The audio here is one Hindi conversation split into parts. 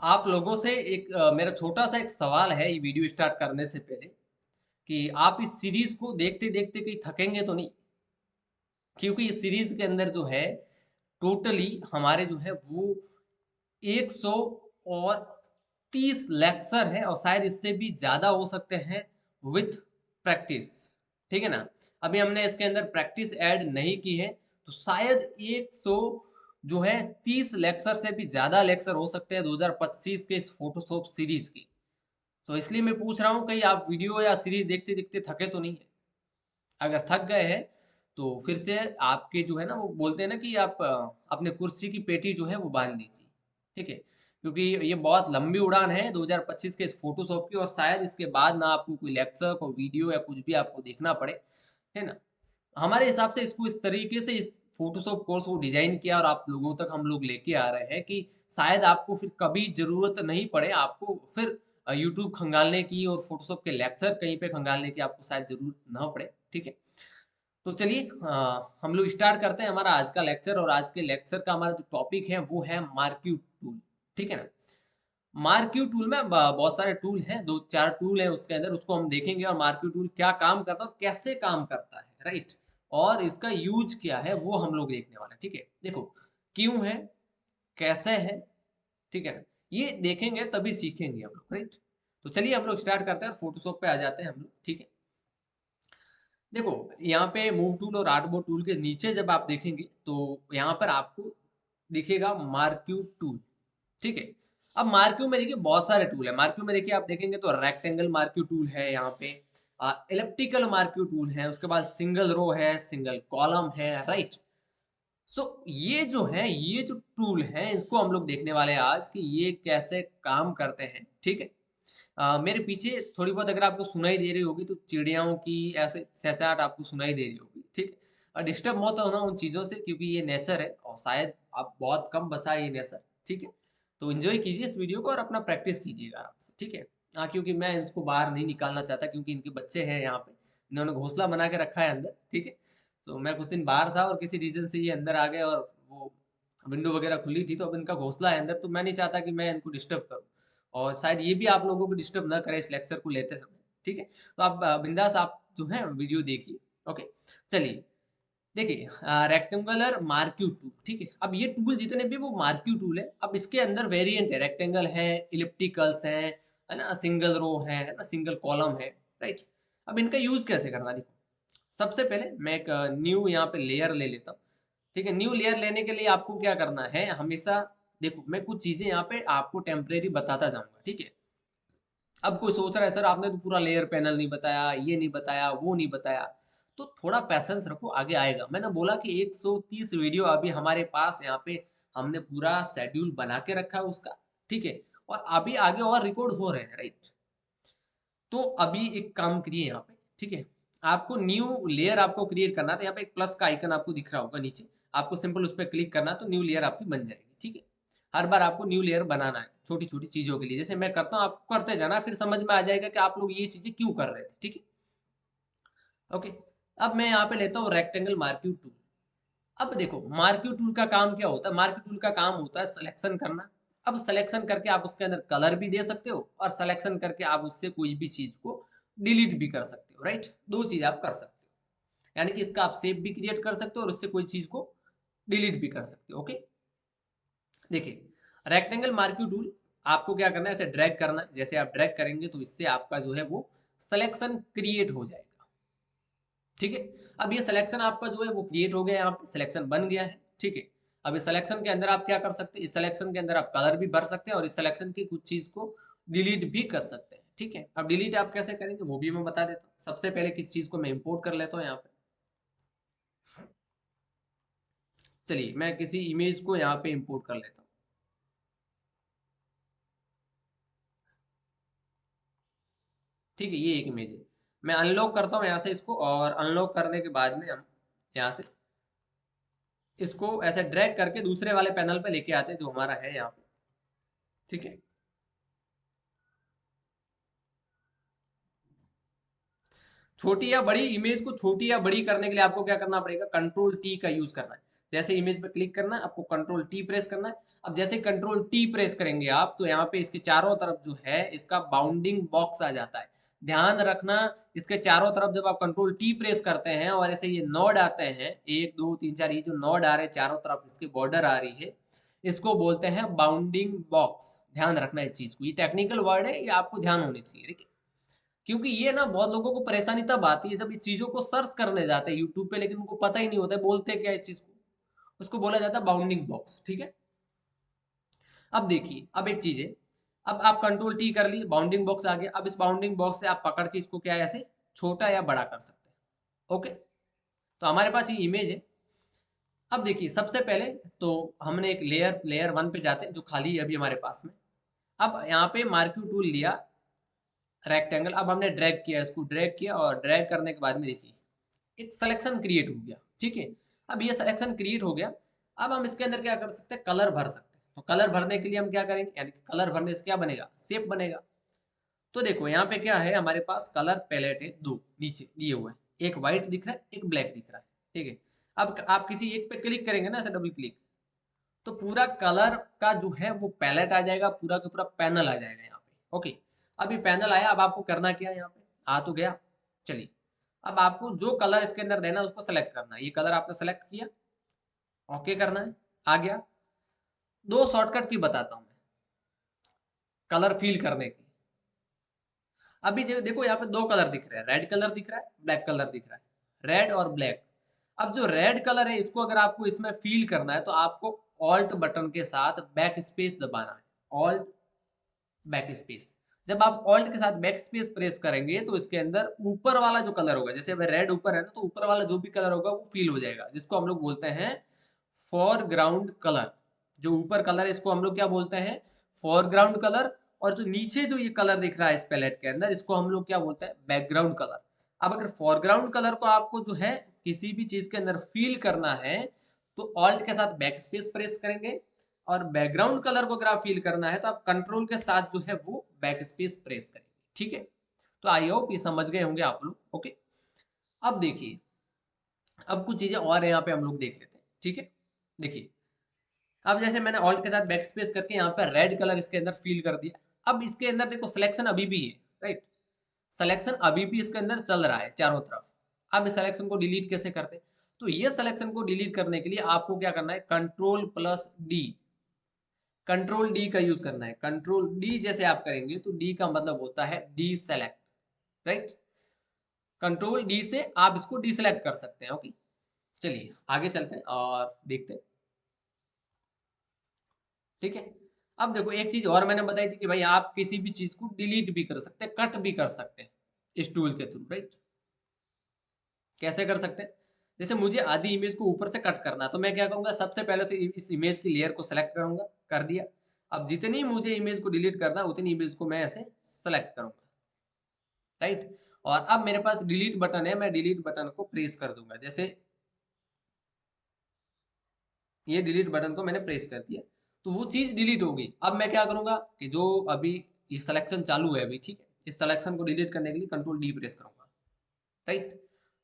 आप लोगों से एक मेरा छोटा सा एक सवाल है ये वीडियो स्टार्ट करने से पहले कि आप इस सीरीज को देखते देखते कहीं थकेंगे तो नहीं? क्योंकि इस सीरीज के अंदर जो है टोटली हमारे जो है वो 100 और 30 लेक्चर है और शायद इससे भी ज्यादा हो सकते हैं विथ प्रैक्टिस। ठीक है ना? अभी हमने इसके अंदर प्रैक्टिस ऐड नहीं की है तो शायद 100 जो है 30 लेक्चर से भी ज्यादा लेक्चर हो सकते हैं 2025 के इस फोटोशॉप सीरीज की। तो इसलिए मैं पूछ रहा हूँ कहीं आप वीडियो या सीरीज देखते देखते थके तो नहीं है? अगर थक गए हैं तो फिर से आपके जो है ना वो बोलते हैं ना कि आप अपने कुर्सी की पेटी जो है वो बांध लीजिए। ठीक है? क्योंकि ये बहुत लंबी उड़ान है 2025 के इस फोटोशॉप की और शायद इसके बाद ना आपको कोई लेक्चर कोई वीडियो या कुछ भी आपको देखना पड़े। है ना? हमारे हिसाब से इसको इस तरीके से इस फोटोशॉप कोर्स को डिजाइन किया और आप लोगों तक हम लोग लेके आ रहे हैं कि शायद आपको फिर कभी जरूरत नहीं पड़े आपको फिर यूट्यूब खंगालने की और फोटोशॉप के लेक्चर कहीं पे खंगालने की आपको शायद जरूरत ना पड़े। ठीक है? तो चलिए हम लोग स्टार्ट करते हैं हमारा आज का लेक्चर और आज के लेक्चर का हमारा जो टॉपिक है वो है मार्क्यू टूल। ठीक है ना? मार्क्यू टूल में बहुत सारे टूल हैं, दो चार टूल हैं उसके अंदर, उसको हम देखेंगे और मार्क्यू टूल क्या काम करता है और कैसे काम करता है, राइट? और इसका यूज क्या है वो हम लोग देखने वाले हैं। ठीक है? देखो, क्यों है, कैसे है, ठीक है ना, ये देखेंगे तभी सीखेंगे हम लोग, राइट? तो चलिए हम लोग स्टार्ट करते हैं और फोटोशॉप पे आ जाते हैं हम लोग। ठीक है? देखो, यहाँ पे मूव टूल और आर्टबोर्ड टूल के नीचे जब आप देखेंगे तो यहाँ पर आपको दिखेगा मार्क्यू टूल। ठीक है? अब मार्क्यू में देखिए बहुत सारे टूल है। मार्क्यू में देखिए आप देखेंगे तो रेक्टेंगल मार्क्यू टूल है, यहाँ पे इलेप्टिकल मार्क्यू टूल है, उसके बाद सिंगल रो है, सिंगल कॉलम है, राइट? सो ये जो है, ये जो टूल है इसको हम लोग देखने वाले हैं आज कि ये कैसे काम करते हैं। ठीक है? मेरे पीछे थोड़ी बहुत अगर आपको सुनाई दे रही होगी तो चिड़ियाओं की ऐसे चहचहाट आपको सुनाई दे रही होगी। ठीक है? और डिस्टर्ब मत होना उन चीज़ों से क्योंकि ये नेचर है और शायद आप बहुत कम बचा है ये नेचर। ठीक है? तो एंजॉय कीजिए इस वीडियो को और अपना प्रैक्टिस कीजिएगा आराम से। ठीक है? हाँ, क्योंकि मैं इसको बाहर नहीं निकालना चाहता क्योंकि इनके बच्चे हैं यहाँ पे, इन्होंने घोंसला बना के रखा है अंदर। ठीक है? तो मैं कुछ दिन बाहर था और किसी रीजन से ये अंदर आ गए और वो विंडो वगैरह खुली थी तो अब इनका घोंसला है अंदर, तो मैं नहीं चाहता कि मैं इनको डिस्टर्ब करूँ और शायद ये भी आप लोगों को डिस्टर्ब ना करे इस लेक्चर को लेते समय। ठीक है? तो आप बिंदास आप जो है वीडियो देखिए। ओके? चलिए, देखिए, रेक्टेंगुलर मार्क्यू टूल। ठीक है? अब ये टूल जितने भी वो मार्क्यू टूल है, अब इसके अंदर वेरिएंट है, रेक्टेंगल है, इलिप्टिकल्स हैं, है ना, सिंगल रो है ना, सिंगल कॉलम है, राइट? अब इनका यूज कैसे करना है, देखो, सबसे पहले मैं एक न्यू यहाँ पे लेयर ले लेता हूँ। ठीक है? न्यू लेयर लेने के लिए आपको क्या करना है हमेशा, देखो मैं कुछ चीजें यहाँ पे आपको टेम्परेरी बताता जाऊंगा। ठीक है? अब कोई सोच रहा है सर आपने तो पूरा लेयर पैनल नहीं बताया, ये नहीं बताया, वो नहीं बताया, तो थोड़ा पैसेंस रखो, आगे आएगा। मैंने बोला कि 130 वीडियो अभी हमारे पास यहाँ पे हमने पूरा शेड्यूल बना के रखा है उसका। ठीक है? और अभी आगे और रिकॉर्ड हो रहे हैं, राइट? तो अभी एक काम करिए यहाँ पे। ठीक है? आपको न्यू लेयर आपको क्रिएट करना था, यहाँ पे एक प्लस का आइकन आपको दिख रहा होगा नीचे, आपको सिंपल उस पर क्लिक करना तो न्यू लेयर आपकी बन जाएगी। ठीक है? हर बार आपको न्यू लेयर बनाना है छोटी छोटी चीजों के लिए, जैसे मैं करता हूँ आपको करते जाना, फिर समझ में आ जाएगा कि आप लोग ये चीजें क्यों कर रहे थे। ठीक है? ओके? अब मैं यहाँ पे लेता हूँ रेक्टेंगल मार्क्यू टूल। अब देखो, मार्क्यू टूल का काम क्या होता है, मार्क्यू टूल का काम होता है सिलेक्शन करना। अब सिलेक्शन करके आप उसके अंदर कलर भी दे सकते हो और सिलेक्शन करके आप उससे कोई भी चीज को डिलीट भी कर सकते हो, राइट? दो चीज आप कर सकते हो, यानी कि इसका आप शेप भी क्रिएट कर सकते हो और उससे कोई चीज को डिलीट भी कर सकते हो। ओके? देखिए, रेक्टेंगल मार्क्यू टूल आपको क्या करना है, ऐसे ड्रैग करना है, जैसे आप ड्रैग करेंगे तो इससे आपका जो है वो सिलेक्शन क्रिएट हो जाएगा। ठीक है? अब ये सिलेक्शन आपका जो है वो क्रिएट हो गया, यहाँ पे सिलेक्शन बन गया है। ठीक है? अब इस सिलेक्शन के अंदर आप क्या कर सकते हैं, इस सिलेक्शन के अंदर आप कलर भी भर सकते हैं और इस सिलेक्शन की कुछ चीज को डिलीट भी कर सकते हैं। ठीक है? अब डिलीट आप कैसे करेंगे वो भी मैं बता देता हूँ। सबसे पहले किस चीज को मैं इंपोर्ट कर लेता हूँ यहाँ पे, चलिए मैं किसी इमेज को यहाँ पे इंपोर्ट कर लेता हूँ। ठीक है? ये एक इमेज है, मैं अनलॉक करता हूँ यहाँ से इसको और अनलॉक करने के बाद में हम यहाँ से इसको ऐसे ड्रैग करके दूसरे वाले पैनल पे लेके आते हैं जो हमारा है यहाँ पे। ठीक है? छोटी या बड़ी इमेज को छोटी या बड़ी करने के लिए आपको क्या करना पड़ेगा, कंट्रोल टी का यूज करना है। जैसे इमेज पे क्लिक करना है, आपको कंट्रोल टी प्रेस करना है। अब जैसे कंट्रोल टी प्रेस करेंगे आप, तो यहाँ पे इसके चारों तरफ जो है इसका बाउंडिंग बॉक्स आ जाता है। ध्यान रखना, इसके चारों तरफ जब आप कंट्रोल टी प्रेस करते हैं और ऐसे ये नोड आते हैं, 1 2 3 4, ये जो नोड आ रहे हैं चारों तरफ इसकी बॉर्डर आ रही है, इसको बोलते हैं बाउंडिंग बॉक्स। ध्यान रखना इस चीज को, ये टेक्निकल वर्ड है, ये आपको ध्यान होनी चाहिए, ठीक है। क्योंकि ये ना बहुत लोगों को परेशानी तब आती है जब इस चीजों को सर्च करने जाते हैं यूट्यूब पे, लेकिन उनको पता ही नहीं होता है बोलते क्या है इस चीज को। उसको बोला जाता है बाउंडिंग बॉक्स, ठीक है। अब देखिए, अब एक चीज है, अब आप कंट्रोल टी कर लिए, बाउंडिंग बॉक्स आ गया। अब इस बाउंडिंग बॉक्स से आप पकड़ के इसको क्या है ऐसे छोटा या बड़ा कर सकते हैं। ओके, तो हमारे पास ये इमेज है। अब देखिए, सबसे पहले तो हमने एक लेयर 1 पे जाते हैं जो खाली है अभी हमारे पास में। अब यहाँ पे मार्क्यू टूल लिया, रेक्टेंगल, अब हमने ड्रैग किया, इसको ड्रैग किया और ड्रैग करने के बाद में देखिए एक सिलेक्शन क्रिएट हो गया, ठीक है। अब ये सिलेक्शन क्रिएट हो गया। अब हम इसके अंदर क्या कर सकते हैं, कलर भर सकते हैं। तो कलर भरने के लिए हम क्या करेंगे, यानी कि कलर भरने से क्या बनेगा, शेप बनेगा। तो देखो यहाँ पे क्या है, हमारे पास कलर पैलेट है, दो नीचे दिए हुए हैं, एक व्हाइट दिख रहा है, एक ब्लैक दिख रहा है, ठीक है। अब आप किसी एक पे क्लिक करेंगे ना, ऐसे डबल क्लिक, तो पूरा कलर का जो है वो पैलेट आ जाएगा, पूरा का पूरा पैनल आ जाएगा यहाँ पे। ओके, अब ये पैनल आया, अब आपको करना क्या है, यहाँ पे आ तो गया। चलिए, अब आपको जो कलर इसके अंदर देना है उसको सेलेक्ट करना है। ये कलर आपने सेलेक्ट किया, ओके करना है, आ गया। दो शॉर्टकट की बताता हूँ मैं कलर फील करने की। अभी देखो यहाँ पे दो कलर दिख रहे हैं, रेड कलर दिख रहा है, ब्लैक कलर दिख रहा है, रेड और ब्लैक। अब जो रेड कलर है इसको अगर आपको इसमें फील करना है तो आपको ऑल्ट बटन के साथ बैक स्पेस दबाना है, ऑल्ट बैक स्पेस। जब आप ऑल्ट के साथ बैक स्पेस प्रेस करेंगे तो इसके अंदर ऊपर वाला जो कलर होगा, जैसे अगर रेड ऊपर है ना, तो ऊपर वाला जो भी कलर होगा वो फील हो जाएगा, जिसको हम लोग बोलते हैं फोरग्राउंड कलर। जो ऊपर कलर है इसको हम लोग क्या बोलते हैं, फोरग्राउंड कलर। और जो नीचे जो ये कलर दिख रहा है इस पैलेट के अंदर, इसको हम लोग क्या बोलते हैं, बैकग्राउंड कलर। अब अगर फोरग्राउंड कलर को आपको जो है किसी भी चीज के अंदर फील करना है तो ऑल्ट के साथ बैक स्पेस प्रेस करेंगे, और बैकग्राउंड कलर को अगर आप फील करना है तो आप कंट्रोल के साथ जो है वो बैक स्पेस प्रेस करेंगे, ठीक है। तो आई होप ये समझ गए होंगे आप लोग। ओके, अब देखिए, अब कुछ चीजें और यहाँ पे हम लोग देख लेते हैं, ठीक है। देखिए, अब जैसे मैंने ऑल्ट के साथ बैक स्पेस करके यहाँ पर रेड कलर इसके अंदर फील कर दिया। अब इसके अंदर देखो सिलेक्शन अभी भी है, राइट, सिलेक्शन अभी भी इसके अंदर चल रहा है चारों तरफ। अब इस सिलेक्शन को डिलीट कैसे करते हैं, तो ये सिलेक्शन को डिलीट करने के लिए आपको क्या करना है, control plus D, control D का यूज करना है। कंट्रोल डी जैसे आप करेंगे तो डी का मतलब होता है D select, right. Control D से आप इसको डी सेलेक्ट कर सकते हैं। ओके, चलिए आगे चलते हैं और देखते हैं, ठीक है। अब देखो, एक चीज और मैंने बताई थी कि भाई आप किसी भी चीज को डिलीट भी कर सकते हैं, कट भी कर सकते हैं इस टूल के थ्रू, राइट। कैसे कर सकते हैं, जैसे मुझे आधी इमेज को ऊपर से कट करना है तो मैं क्या करूंगा, सबसे पहले तो इस इमेज की लेयर को सेलेक्ट करूंगा, कर दिया। अब जितनी मुझे इमेज को डिलीट करना है उतनी इमेज को मैं ऐसे सेलेक्ट करूंगा, राइट। और अब मेरे पास डिलीट बटन है, मैं डिलीट बटन को प्रेस कर दूंगा। जैसे ये डिलीट बटन को मैंने प्रेस कर दिया तो वो चीज डिलीट होगी। अब मैं क्या करूंगा कि जो अभी ये सिलेक्शन चालू है अभी, ठीक है, इस सिलेक्शन को डिलीट करने के लिए कंट्रोल डी प्रेस करूंगा, राइट।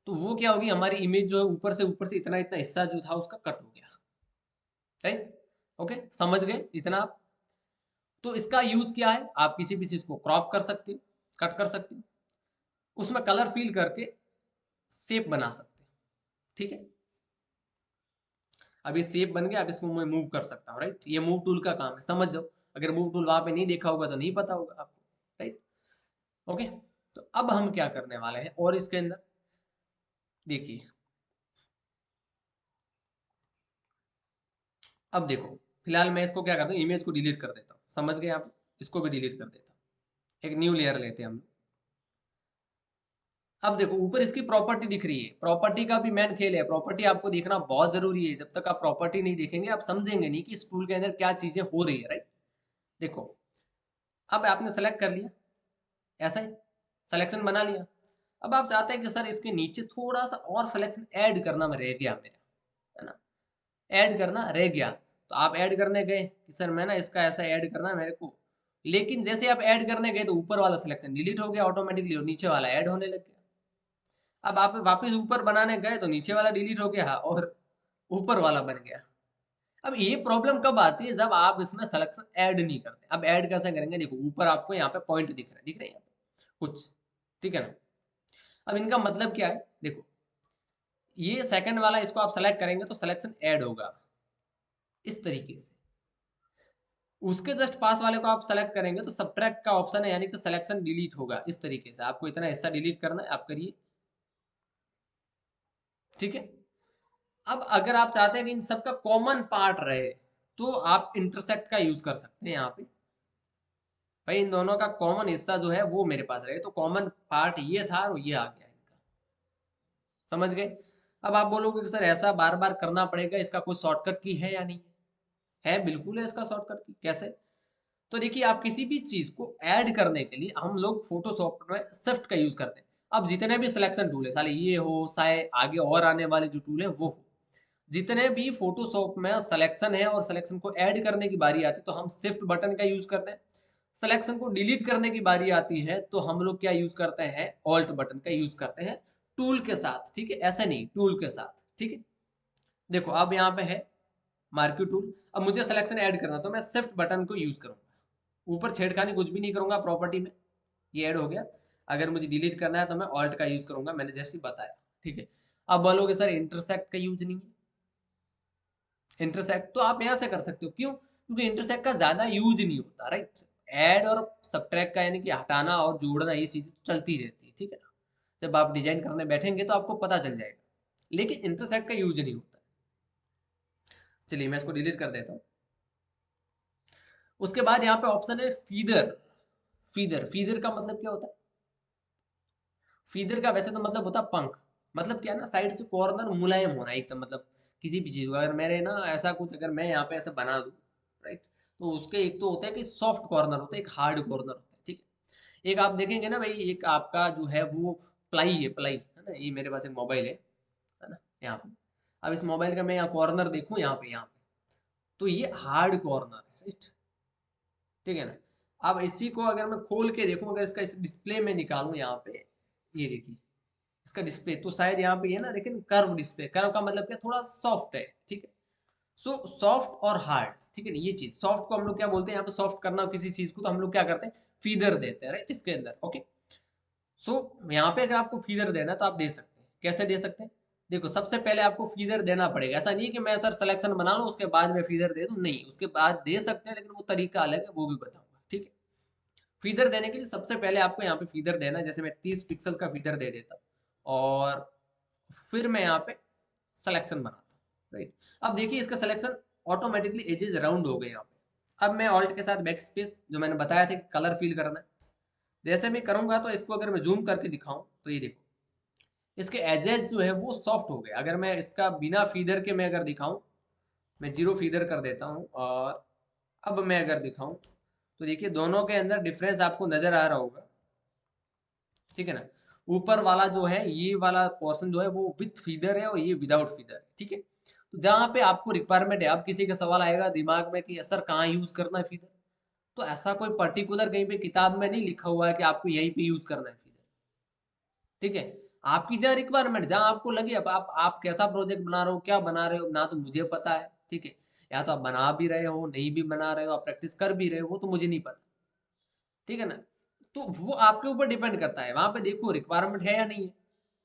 तो वो क्या होगी, हमारी इमेज जो है ऊपर से इतना इतना हिस्सा जो था उसका कट हो गया, राइट। ओके, समझ गए इतना आप। तो इसका यूज क्या है, आप किसी भी चीज को क्रॉप कर सकते हो, कट कर सकते हो, उसमें कलर फिल करके शेप बना सकते हो, ठीक है। अब ये शेप बन गया, अब इसको मैं मूव कर सकता हूँ, राइट। ये मूव टूल का काम है, समझ जाओ। अगर मूव टूल वहां पे नहीं देखा होगा तो नहीं पता होगा आपको, राइट। ओके, तो अब हम क्या करने वाले हैं और इसके अंदर देखिए, अब देखो, फिलहाल मैं इसको क्या करता हूँ, इमेज को डिलीट कर देता हूँ, समझ गए आप। इसको भी डिलीट कर देता हूँ, एक न्यू लेयर लेते हैं हम। अब देखो, ऊपर इसकी प्रॉपर्टी दिख रही है, प्रॉपर्टी का भी मेन खेल है, प्रॉपर्टी आपको देखना बहुत जरूरी है। जब तक आप प्रॉपर्टी नहीं देखेंगे आप समझेंगे नहीं कि इस टूल के अंदर क्या चीजें हो रही है, राइट। देखो, अब आपने सेलेक्ट कर लिया, ऐसा ही सिलेक्शन बना लिया। अब आप चाहते हैं कि सर इसके नीचे थोड़ा सा और सिलेक्शन ऐड करना में रह गया मेरा, है ना, ऐड करना रह गया। तो आप ऐड करने गए कि सर मैं ना इसका ऐसा ऐड करना है मेरे को, लेकिन जैसे आप ऐड करने गए तो ऊपर वाला सिलेक्शन डिलीट हो गया ऑटोमेटिकली और नीचे वाला ऐड होने लग गया। अब आप वापस ऊपर बनाने गए तो नीचे वाला डिलीट हो गया और ऊपर वाला बन गया। अब ये प्रॉब्लम कब आती है, जब आप इसमें सिलेक्शन ऐड नहीं करते। अब ऐड कैसे करेंगे, देखो ऊपर आपको यहाँ पे पॉइंट दिख रहे हैं यहाँ पे कुछ, ठीक है ना। अब इनका मतलब क्या है, देखो ये सेकंड वाला इसको आप सेलेक्ट करेंगे तो सिलेक्शन ऐड होगा इस तरीके से। उसके जस्ट पास वाले को आप सेलेक्ट करेंगे तो सब्ट्रैक्ट का ऑप्शन है, यानी कि सिलेक्शन डिलीट होगा इस तरीके से। आपको इतना हिस्सा डिलीट करना है, आप करिए, ठीक है। अब अगर आप चाहते हैं कि इन सबका कॉमन पार्ट रहे तो आप इंटरसेक्ट का यूज कर सकते हैं यहाँ पे। भाई इन दोनों का कॉमन हिस्सा जो है वो मेरे पास रहे, तो कॉमन पार्ट ये था और ये आ गया इनका, समझ गए। अब आप बोलोगे कि सर ऐसा बार बार करना पड़ेगा, इसका कोई शॉर्टकट की है या नहीं है? बिल्कुल है इसका शॉर्टकट की। कैसे? तो देखिए, आप किसी भी चीज को ऐड करने के लिए हम लोग फोटोशॉप में शिफ्ट का यूज करते हैं। अब जितने भी सिलेक्शन टूल है, साले ये हो चाहे आगे और आने वाले जो टूल है वो हो, जितने भी फोटोशॉप में सिलेक्शन है और सिलेक्शन को ऐड करने की बारी आती है तो हम शिफ्ट बटन का यूज करते हैं। सिलेक्शन को डिलीट करने की बारी आती है तो हम लोग क्या यूज करते हैं, ऑल्ट बटन का यूज करते हैं टूल के साथ, ठीक है, ऐसे नहीं, टूल के साथ, ठीक है। देखो अब यहाँ पे है मार्क्यू टूल, अब मुझे सिलेक्शन ऐड करना तो मैं शिफ्ट बटन को यूज करूंगा, ऊपर छेड़खानी कुछ भी नहीं करूंगा, प्रॉपर्टी में ये ऐड हो गया। अगर मुझे डिलीट करना है तो मैं ऑल्ट का यूज करूंगा, मैंने जैसे बताया, ठीक है। अब बोलोगे सर इंटरसेक्ट का यूज नहीं है। इंटरसेक्ट तो आप यहां से कर सकते हो, क्यों? क्योंकि इंटरसेक्ट का ज्यादा यूज नहीं होता, राइट। ऐड और सब्ट्रैक्ट का यानी कि हटाना और जोड़ना ये चीजें चलती रहती है, ठीक है ना। जब आप डिजाइन करने बैठेंगे तो आपको पता चल जाएगा, लेकिन इंटरसेक्ट का यूज नहीं होता। चलिए मैं इसको डिलीट कर देता हूँ। उसके बाद यहाँ पे ऑप्शन है फीदर। फीदर, फीदर का मतलब क्या होता है? फीदर का वैसे तो मतलब होता है पंख। मतलब क्या है ना, साइड से कॉर्नर मुलायम होना एकदम, मतलब किसी भी चीज को अगर मेरे ना ऐसा कुछ अगर मैं यहाँ पे ऐसे बना दूं, राइट, तो उसके एक तो होता है कि सॉफ्ट कॉर्नर होता है, एक हार्ड कॉर्नर होता है, ठीक है। एक आप देखेंगे ना भाई, एक आपका जो है वो प्लाई है, प्लाई है ना, ये मेरे पास एक मोबाइल है ना, यहाँ पे। अब इस मोबाइल का मैं यहाँ कॉर्नर देखूँ, यहाँ पे तो ये हार्ड कॉर्नर है, राइट, ठीक है ना। अब इसी को अगर मैं खोल के देखूं, अगर इसका इस डिस्प्ले में निकालूं यहाँ पे, ये देखिए इसका डिस्प्ले तो शायद यहाँ पे है ना, लेकिन कर्व डिस्प्ले, कर्व का मतलब क्या, थोड़ा सॉफ्ट है, ठीक है। सो सॉफ्ट और हार्ड, ठीक है ना, ये चीज सॉफ्ट को हम लोग क्या बोलते हैं, यहाँ पे सॉफ्ट करना हो किसी चीज को तो हम लोग क्या करते हैं, फीदर देते हैं, राइट, इसके अंदर, ओके। सो यहाँ पे अगर आपको फीदर देना है तो आप दे सकते हैं। कैसे दे सकते हैं? देखो सबसे पहले आपको फीदर देना पड़ेगा, ऐसा नहीं कि मैं सर सिलेक्शन बना लूं उसके बाद में फीदर दे दूं, नहीं, उसके बाद दे सकते हैं लेकिन वो तरीका अलग है, वो भी बताऊंगा, ठीक है। फीदर देने के लिए सबसे पहले आपको यहाँ पे फीदर देना है, जैसे मैं 30 पिक्सल का फीदर दे देता हूँ और फिर मैं यहाँ पे सिलेक्शन बनाता हूँ, राइट। अब देखिए इसका सिलेक्शन ऑटोमेटिकली एजेस राउंड हो गए यहाँ पे। अब मैं ऑल्ट के साथ बैक स्पेस, जो मैंने बताया था कि कलर फिल करना है, जैसे मैं करूंगा तो इसको अगर मैं जूम करके दिखाऊं तो ये देखो इसके एजेस जो है वो सॉफ्ट हो गए। अगर मैं इसका बिना फीदर के मैं अगर दिखाऊं, मैं जीरो फीदर कर देता हूं और अब मैं अगर दिखाऊं तो देखिए दोनों के अंदर डिफरेंस आपको नजर आ रहा होगा, ठीक है ना। ऊपर वाला जो है, ये वाला पोर्शन जो है वो विथ फीदर है और ये विदाउट फीदर है, ठीक है। तो जहां पे आपको रिक्वायरमेंट है, अब किसी का सवाल आएगा दिमाग में कि सर कहाँ यूज करना है फीदर, तो ऐसा कोई पर्टिकुलर कहीं पे किताब में नहीं लिखा हुआ है कि आपको यहीं पे यूज करना है फीदर, ठीक है। आपकी जहाँ रिक्वायरमेंट, जहाँ आपको लगे, अब आप कैसा प्रोजेक्ट बना रहे हो, क्या बना रहे हो ना, तो मुझे पता है, ठीक है। या तो आप बना भी रहे हो, नहीं भी बना रहे हो, आप प्रैक्टिस कर भी रहे हो, वो तो मुझे नहीं पता, ठीक है ना। तो वो आपके ऊपर डिपेंड करता है, वहां पे देखो रिक्वायरमेंट है या नहीं है।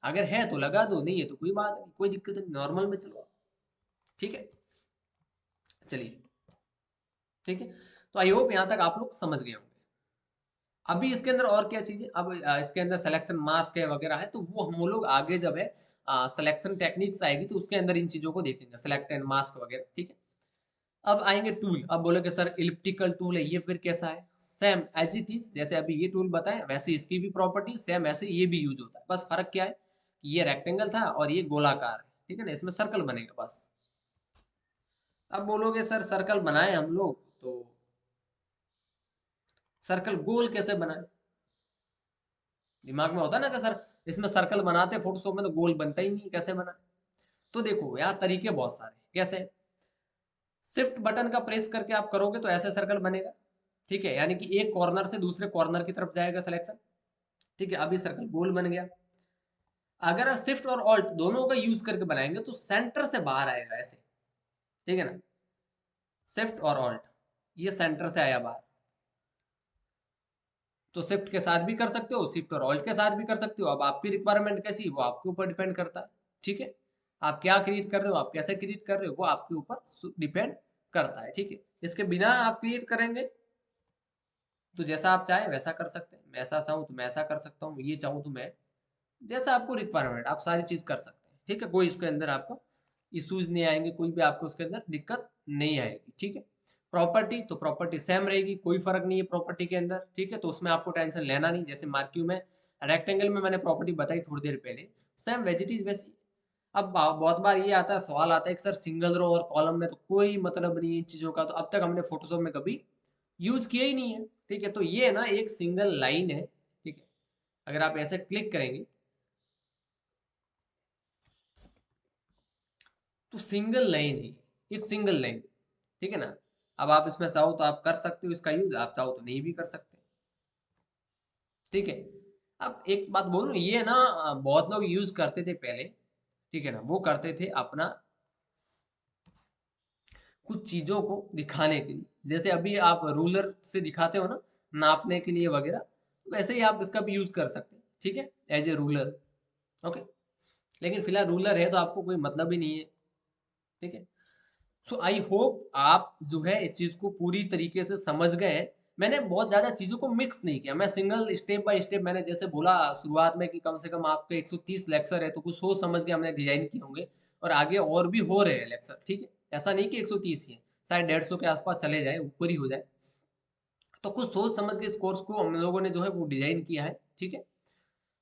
अगर है तो लगा दो, नहीं है तो कोई बात नहीं, कोई दिक्कत नहीं, नॉर्मल में चलो, ठीक है। चलिए, ठीक है। तो आई होप यहाँ तक आप लोग समझ गए होंगे। अभी इसके अंदर और क्या चीजें, अब इसके अंदर सिलेक्शन मास्क है वगैरह है, तो वो हम लोग आगे जब है सिलेक्शन टेक्निक्स आएगी तो उसके अंदर इन चीजों को देखेंगे, सिलेक्ट एंड मास्क वगैरह, ठीक है। अब आएंगे टूल। अब बोलोगे सर इलिप्टिकल टूल है, ये फिर कैसा है? सेम एज इट इज, जैसे अभी ये टूल बताए वैसे इसकी भी प्रॉपर्टी सेम, ऐसे ये भी यूज होता है, बस फर्क क्या है कि ये रेक्टेंगल था और ये गोलाकार है, ठीक है ना, इसमें सर्कल बनेगा बस। अब बोलोगे सर सर्कल बनाए हम लोग तो सर्कल गोल कैसे बनाए? दिमाग में होता है ना कि सर इसमें सर्कल बनाते फोटोशॉप में तो गोल बनता ही नहीं, कैसे बना? तो देखो यहाँ तरीके बहुत सारे, कैसे? शिफ्ट बटन का प्रेस करके आप करोगे तो ऐसे सर्कल बनेगा, ठीक है, यानी कि एक कॉर्नर से दूसरे कॉर्नर की तरफ जाएगा सिलेक्शन, ठीक है। अभी सर्कल गोल बन गया। अगर आप शिफ्ट और ऑल्ट दोनों का यूज करके बनाएंगे तो सेंटर से बाहर आएगा ऐसे, ठीक है ना, शिफ्ट और ऑल्ट, ये सेंटर से आया बाहर। तो शिफ्ट के साथ भी कर सकते हो, शिफ्ट और ऑल्ट के साथ भी कर सकते हो। अब आपकी रिक्वायरमेंट कैसी है वो आपके ऊपर डिपेंड करता है, ठीक है। आप क्या क्रिएट कर रहे हो, आप कैसे क्रिएट कर रहे हो, वो आपके ऊपर डिपेंड करता है, ठीक है। इसके बिना आप क्रिएट करेंगे तो जैसा आप चाहें वैसा कर सकते हैं। मैं ऐसा चाहूँ तो मैं ऐसा कर सकता हूँ, ये चाहूँ तो मैं, जैसा आपको रिक्वायरमेंट आप सारी चीज कर सकते हैं, ठीक है। कोई इसके अंदर आपको इश्यूज नहीं आएंगे, कोई भी आपको उसके अंदर दिक्कत नहीं आएगी, ठीक है। प्रॉपर्टी तो प्रॉपर्टी सेम रहेगी, कोई फर्क नहीं है प्रॉपर्टी के अंदर, ठीक है। तो उसमें आपको टेंशन लेना नहीं। जैसे मार्क्यू में रेक्टेंगल में मैंने प्रॉपर्टी बताई थोड़ी देर पहले, सेम वेजिटीज वैसी। अब बहुत बार ये आता है, सवाल आता है कि सर सिंगल रो और कॉलम में तो कोई मतलब नहीं है इन चीजों का, तो अब तक हमने फोटोशॉप में कभी यूज किया ही नहीं है, ठीक है। तो ये ना एक सिंगल लाइन है, ठीक है। अगर आप ऐसे क्लिक करेंगे तो सिंगल लाइन है, एक सिंगल लाइन, ठीक है ना। अब आप इसमें चाहो तो आप कर सकते हो इसका यूज, आप चाहो तो नहीं भी कर सकते, ठीक है। अब एक बात बोलूं, ये ना बहुत लोग यूज करते थे पहले, ठीक है ना। वो करते थे अपना कुछ चीजों को दिखाने के लिए, जैसे अभी आप रूलर से दिखाते हो ना नापने के लिए वगैरह, वैसे ही आप इसका भी यूज कर सकते हैं, ठीक है, एज ए रूलर, ओके। लेकिन फिलहाल रूलर है तो आपको कोई मतलब ही नहीं है, ठीक है। सो आई होप आप जो है इस चीज को पूरी तरीके से समझ गए हैं। मैंने बहुत ज्यादा चीजों को मिक्स नहीं किया, मैं सिंगल स्टेप बाय स्टेप, मैंने जैसे बोला शुरुआत में कि कम से कम आपके 130 लेक्चर है तो कुछ सोच समझ के हमने डिजाइन किए होंगे, और आगे और भी हो रहे हैं लेक्चर, ठीक है। ऐसा नहीं कि 130 ही है, शायद 150 के आसपास चले जाए, ऊपर ही हो जाए। तो कुछ सोच समझ के इस कोर्स को हम लोगों ने जो है वो डिजाइन किया है, ठीक है।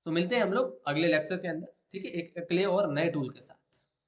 तो मिलते हैं हम लोग अगले लेक्चर के अंदर, ठीक है, एक अगले और नए टूल के साथ।